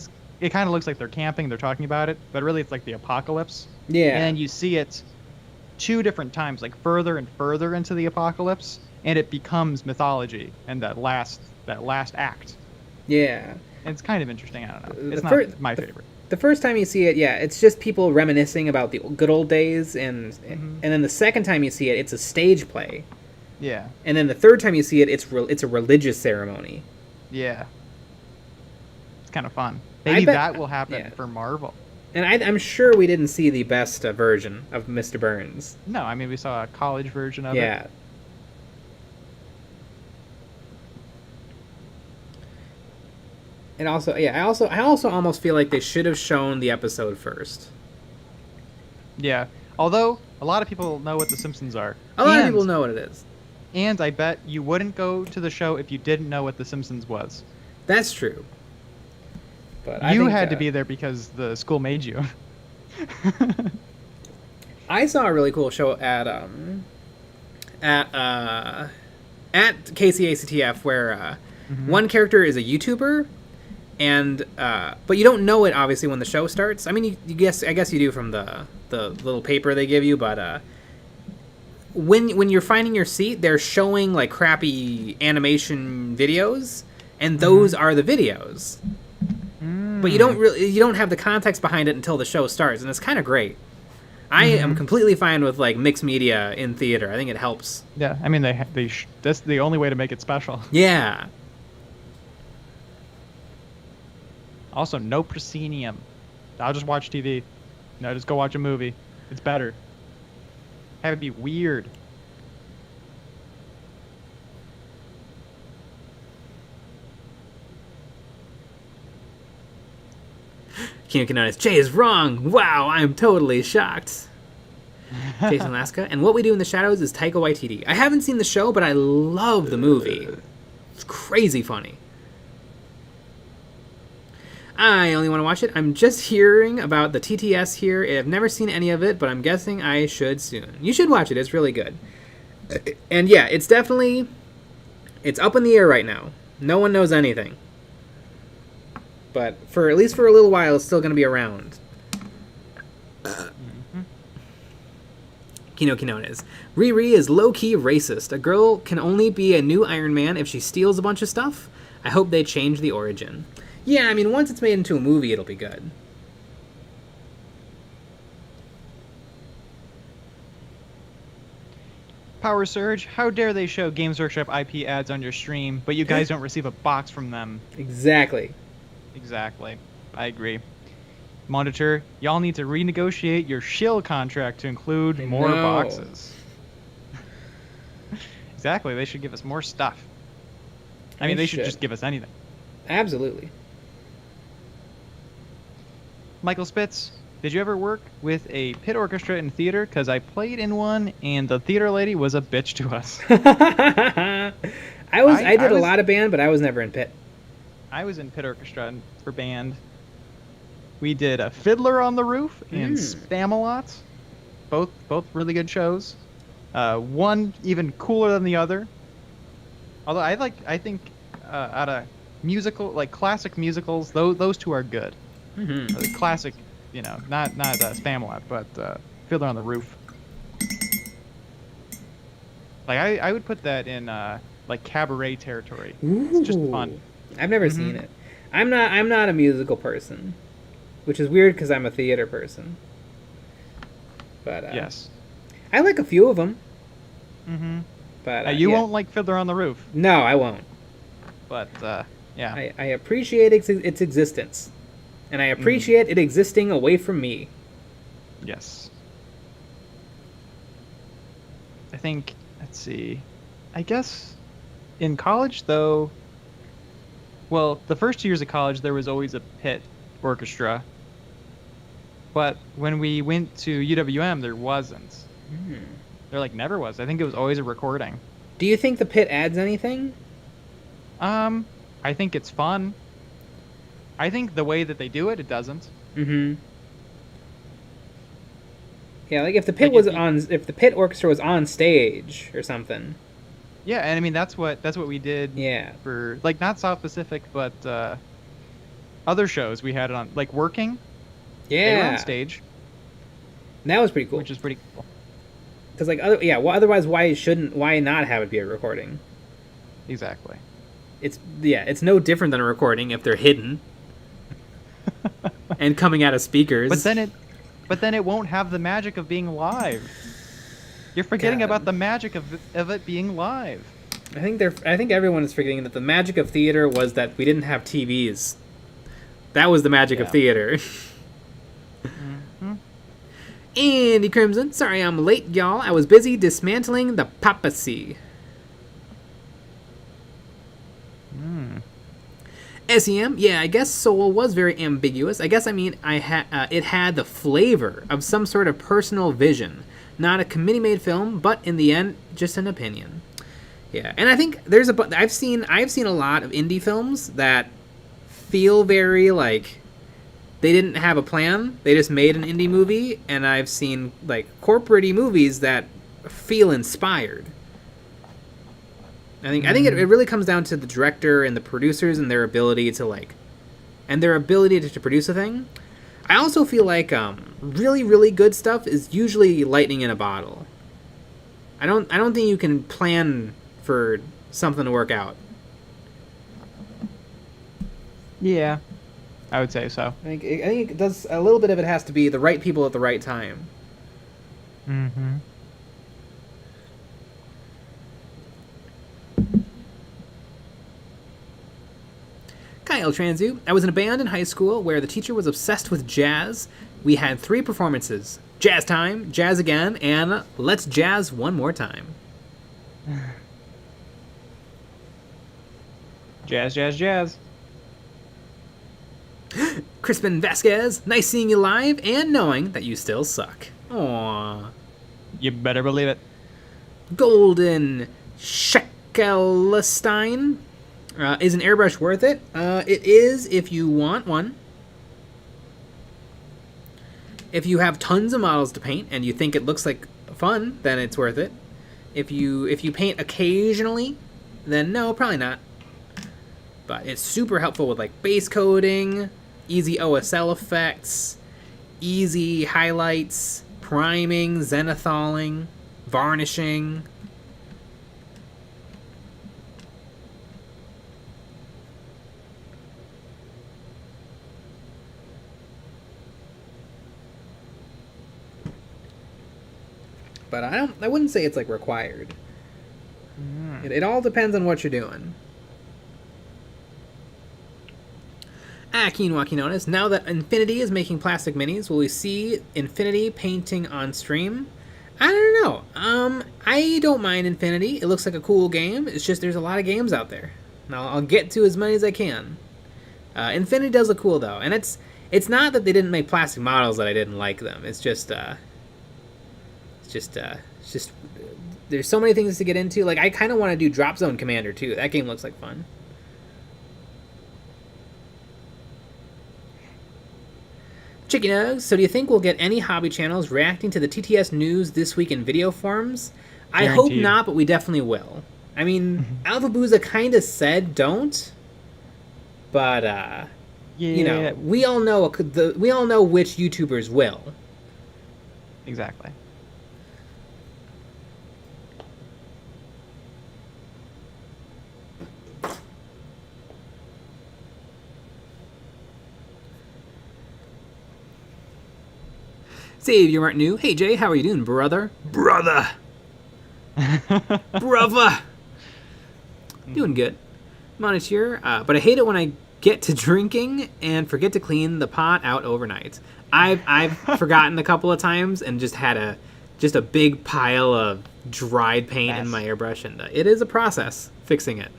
kind of looks like they're camping, they're talking about it, but really it's like the apocalypse. Yeah. And you see it 2 different times, like further and further into the apocalypse, and it becomes mythology and that last act. Yeah. And it's kind of interesting. I don't know. It's not my favorite. The first time you see it, yeah, it's just people reminiscing about the good old days, and then the second time you see it, it's a stage play. Yeah. And then the third time you see it, it's a religious ceremony. Yeah. It's kind of fun. Maybe that will happen for Marvel. And I'm sure we didn't see the best version of Mr. Burns. No, I mean we saw a college version of it. Yeah. And also, I also almost feel like they should have shown the episode first. Yeah. Although a lot of people know what The Simpsons are. A lot of people know what it is. And I bet you wouldn't go to the show if you didn't know what The Simpsons was. That's true. But you had to be there because the school made you. I saw a really cool show at KCACTF where one character is a YouTuber, and but you don't know it obviously when the show starts. I mean, I guess you do from the little paper they give you, but when you're finding your seat, they're showing like crappy animation videos, and those are the videos. But you don't have the context behind it until the show starts, and it's kind of great. I am completely fine with like mixed media in theater. I think it helps. Yeah, I mean that's the only way to make it special. Yeah. Also, no proscenium. I'll just watch TV. No, just go watch a movie. It's better. Have it be weird. Kino Kanonis, Jay is wrong. Wow, I am totally shocked. Jason Alaska. And What We Do in the Shadows is Taika Waititi. I haven't seen the show, but I love the movie. It's crazy funny. I only want to watch it. I'm just hearing about the TTS here. I've never seen any of it, but I'm guessing I should soon. You should watch it. It's really good. And yeah, it's up in the air right now. No one knows anything. But at least for a little while, it's still going to be around. Kino Kinones. Riri is low-key racist. A girl can only be a new Iron Man if she steals a bunch of stuff. I hope they change the origin. Yeah, I mean, once it's made into a movie, it'll be good. Power Surge, how dare they show Games Workshop IP ads on your stream, but you guys don't receive a box from them. Exactly. Exactly. I agree. Monitor, y'all need to renegotiate your shill contract to include more boxes. Exactly. They should give us more stuff. I mean, they should just give us anything. Absolutely. Michael Spitz, did you ever work with a pit orchestra in theater? Because I played in one, and the theater lady was a bitch to us. I did a lot of band, but I was never in pit. I was in pit orchestra for band. We did a Fiddler on the Roof and Spamalot. Both really good shows. One even cooler than the other. Although I think out of musical, like classic musicals, those two are good. The classic, not Spamalot, but Fiddler on the Roof. Like I would put that in like cabaret territory. Ooh. It's just fun. I've never seen it. I'm not a musical person, which is weird because I'm a theater person. But yes, I like a few of them. But you won't like Fiddler on the Roof. No, I won't. But yeah, I appreciate its existence, and I appreciate it existing away from me. Yes. I think. Let's see. I guess in college though. Well, the first 2 years of college, there was always a pit orchestra. But when we went to UWM, there wasn't. There never was. I think it was always a recording. Do you think the pit adds anything? I think it's fun. I think the way that they do it, it doesn't. Yeah, like if the pit if the pit orchestra was on stage or something. Yeah, and I mean that's what we did. Yeah. For not South Pacific, but other shows we had it on, like Working. Yeah. They were on stage. And that was pretty cool. Which is pretty cool. Because otherwise why not have it be a recording? Exactly. It's no different than a recording if they're hidden. and coming out of speakers. But then it won't have the magic of being live. You're forgetting about the magic of it being live. I think everyone is forgetting that the magic of theater was that we didn't have TVs. That was the magic of theater. Andy Crimson, sorry I'm late, y'all. I was busy dismantling the papacy. SEM, yeah, I guess Soul was very ambiguous. I guess it had the flavor of some sort of personal vision. Not a committee-made film, but in the end, just an opinion. Yeah, and I think I've seen a lot of indie films that feel very like they didn't have a plan. They just made an indie movie, and I've seen like corporate-y movies that feel inspired. I think it really comes down to the director and the producers and their ability to produce a thing. I also feel like really, really good stuff is usually lightning in a bottle. I don't think you can plan for something to work out. Yeah, I would say so. I think it does. A little bit of it has to be the right people at the right time. Mm-hmm. Kyle Transu, I was in a band in high school where the teacher was obsessed with jazz. We had 3 performances. Jazz time, jazz again, and let's jazz one more time. Jazz, jazz, jazz. Crispin Vasquez, nice seeing you live and knowing that you still suck. Aww. You better believe it. Golden Shekelstein. Is an airbrush worth it? It is if you want one. If you have tons of models to paint and you think it looks like fun, then it's worth it. If you paint occasionally, then no, probably not. But it's super helpful with like base coating, easy OSL effects, easy highlights, priming, zenithaling, varnishing. But I wouldn't say it's like required. It all depends on what you're doing. Quinoa Quinones, now that Infinity is making plastic minis, will we see Infinity painting on stream? I don't know. I don't mind Infinity. It looks like a cool game. It's just there's a lot of games out there. Now I'll get to as many as I can. Infinity does look cool though, and it's not that they didn't make plastic models that I didn't like them. It's just there's so many things to get into. Like I kind of want to do Drop Zone Commander too. That game looks like fun. Chicken Nugs, so do you think we'll get any hobby channels reacting to the TTS news this week in video forms? I hope not, but we definitely will. I mean, Alpha Booza kind of said don't, but yeah, you know, we all know which YouTubers will. Exactly. Save you aren't new. Hey Jay, how are you doing, brother? Brother! Brother! Doing good. Monitor, but I hate it when I get to drinking and forget to clean the pot out overnight. I've forgotten a couple of times and just had a big pile of dried paint in my airbrush, and it is a process fixing it.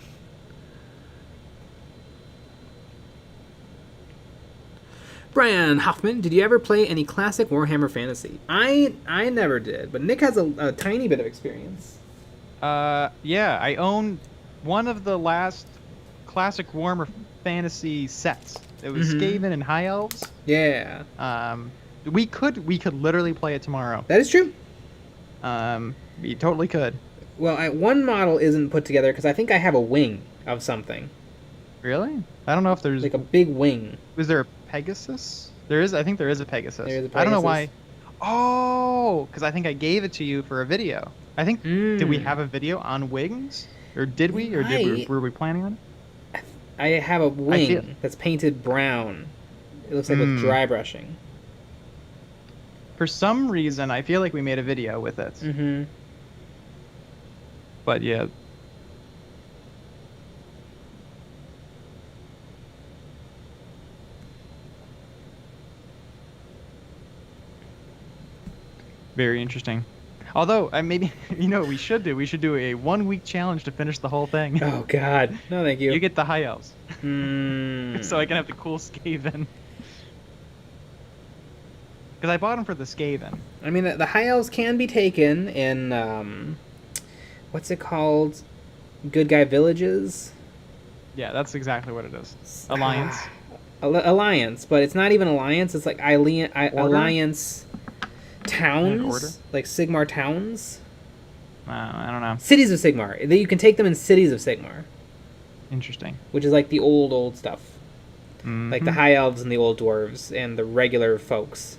Brian Hoffman, did you ever play any classic Warhammer Fantasy? I never did, but Nick has a tiny bit of experience. Yeah, I own one of the last classic Warhammer Fantasy sets. It was Skaven and High Elves. Yeah. We could literally play it tomorrow. That is true. We totally could. Well, one model isn't put together because I think I have a wing of something. Really? I don't know if there's like a big wing. Was there a Pegasus? There is. I think there is a Pegasus. There is a Pegasus. I don't know why. Oh, because I think I gave it to you for a video. I think did we have a video on wings, or did we, were we planning on it? I have a wing that's painted brown. It looks like with dry brushing. For some reason, I feel like we made a video with it. Mm-hmm. But yeah. Very interesting. Although, maybe, you know what we should do? We should do a 1-week challenge to finish the whole thing. Oh, God. No, thank you. You get the high elves. Mm. So I can have the cool Skaven. Because I bought them for the Skaven. I mean, the high elves can be taken in, what's it called? Good Guy Villages? Yeah, that's exactly what it is. Alliance. Alliance, but it's not even Alliance. It's like Alliance towns. Like Sigmar towns. I don't know. Cities of Sigmar. You can take them in Cities of Sigmar. Interesting. Which is like the old stuff. Mm-hmm. Like the high elves and the old dwarves and the regular folks.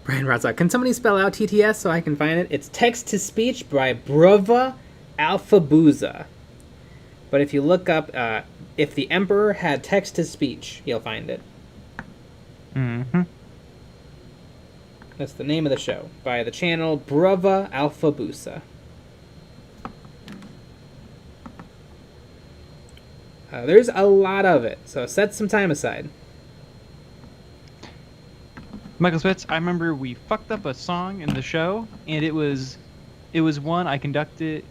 Brian Rotzak, can somebody spell out TTS so I can find it? It's text-to-speech by Brova Alphabuza. But if you look up, if the Emperor had text-to-speech, you'll find it. Mm-hmm. That's the name of the show, by the channel Brova Alphabuza. There's a lot of it, so set some time aside. Michael Spitz, I remember we fucked up a song in the show, and it was one I conducted.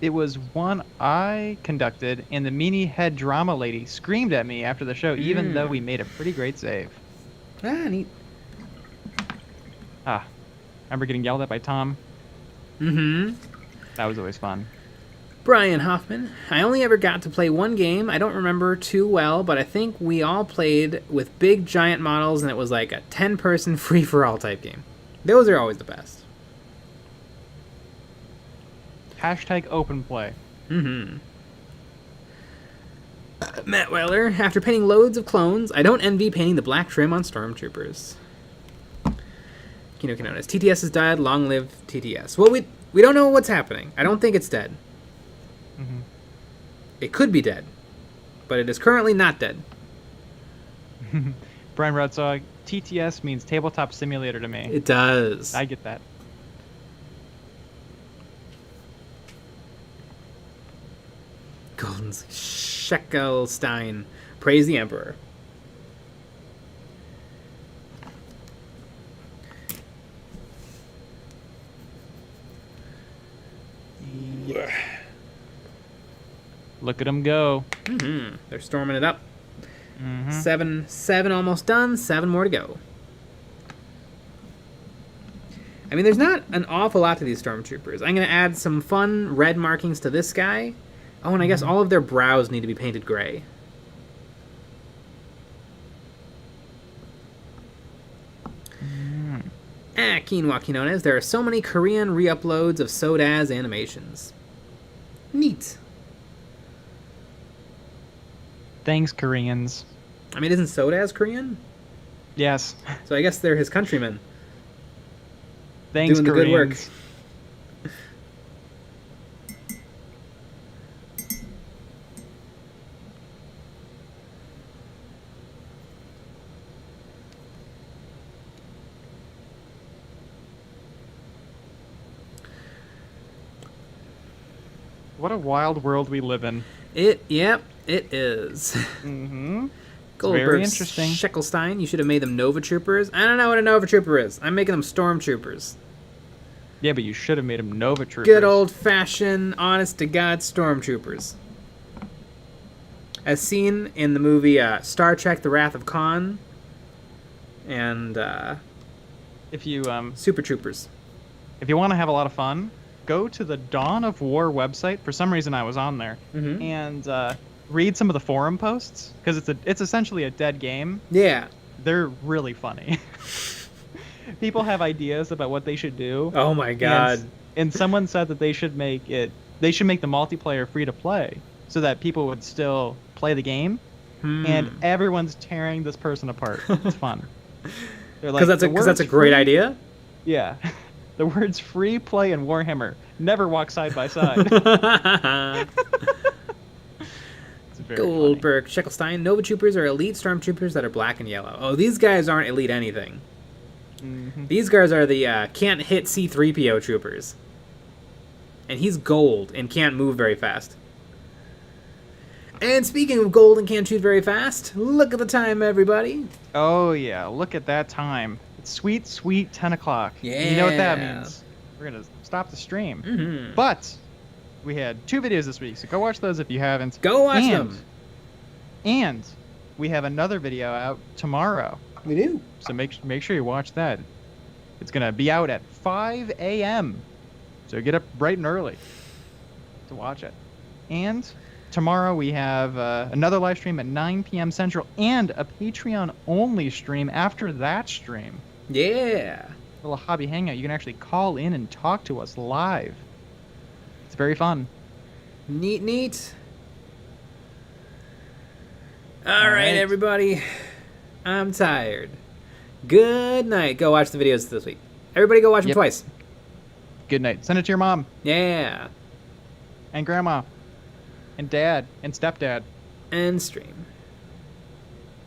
It was one I conducted, and the meanie head drama lady screamed at me after the show, even though we made a pretty great save. Ah, neat. I remember getting yelled at by Tom. Mm-hmm. That was always fun. Brian Hoffman, I only ever got to play one game. I don't remember too well, but I think we all played with big giant models, and it was like a 10-person free-for-all type game. Those are always the best. Hashtag open play. Mm-hmm. Matt Weller, after painting loads of clones, I don't envy painting the black trim on Stormtroopers. Kino Kinonis, TTS has died, long live TTS. Well, we don't know what's happening. I don't think it's dead. Mm-hmm. It could be dead, but it is currently not dead. Brian Rutzog, TTS means tabletop simulator to me. It does. I get that. Golden Sheckelstein, praise the Emperor. Yeah. Look at them go. Mm-hmm. They're storming it up. Mm-hmm. 7 almost done. 7 more to go. I mean, there's not an awful lot to these Stormtroopers. I'm going to add some fun red markings to this guy. Oh, and I guess all of their brows need to be painted gray. Quinoa Quinones. There are so many Korean re-uploads of Sodaz animations. Neat. Thanks, Koreans. I mean, isn't Sodaz Korean? Yes. So I guess they're his countrymen. Thanks, doing the Koreans. good work. What a wild world we live in. Yep, it is. Mm-hmm. Goldberg, very interesting. Sheckelstein, you should have made them Nova Troopers. I don't know what a Nova Trooper is. I'm making them Stormtroopers. Yeah, but you should have made them Nova Troopers. Good old-fashioned, honest-to-God Stormtroopers. As seen in the movie Star Trek: The Wrath of Khan and If you Super Troopers. if you want to have a lot of fun, go to the Dawn of War website. For some reason, I was on there, and read some of the forum posts, because it's essentially a dead game. Yeah. They're really funny. People have ideas about what they should do. Oh my God. And someone said that they should make the multiplayer free to play, so that people would still play the game. And everyone's tearing this person apart. It's fun. Because that's a great idea. Yeah. The words free play and Warhammer never walk side by side. It's very Goldberg, Schickelstein, Nova Troopers are elite stormtroopers that are black and yellow. Oh, these guys aren't elite anything. Mm-hmm. These guys are the can't hit C-3PO troopers. And he's gold and can't move very fast. And speaking of gold and can't shoot very fast, look at the time, everybody. Oh, yeah. Look at that time. It's sweet, sweet 10 o'clock. Yeah. You know what that means. We're going to stop the stream. Mm-hmm. But we had 2 videos this week, so go watch those if you haven't. Go watch them. And we have another video out tomorrow. We do. So make sure you watch that. It's going to be out at 5 a.m. So get up bright and early to watch it. And tomorrow we have another live stream at 9 p.m. Central and a Patreon-only stream after that stream. Yeah. A little hobby hangout. You can actually call in and talk to us live. It's very fun. Neat, neat. All right, everybody. I'm tired. Good night. Go watch the videos this week. Everybody go watch them twice. Good night. Send it to your mom. Yeah. And grandma. And dad. And stepdad. And stream.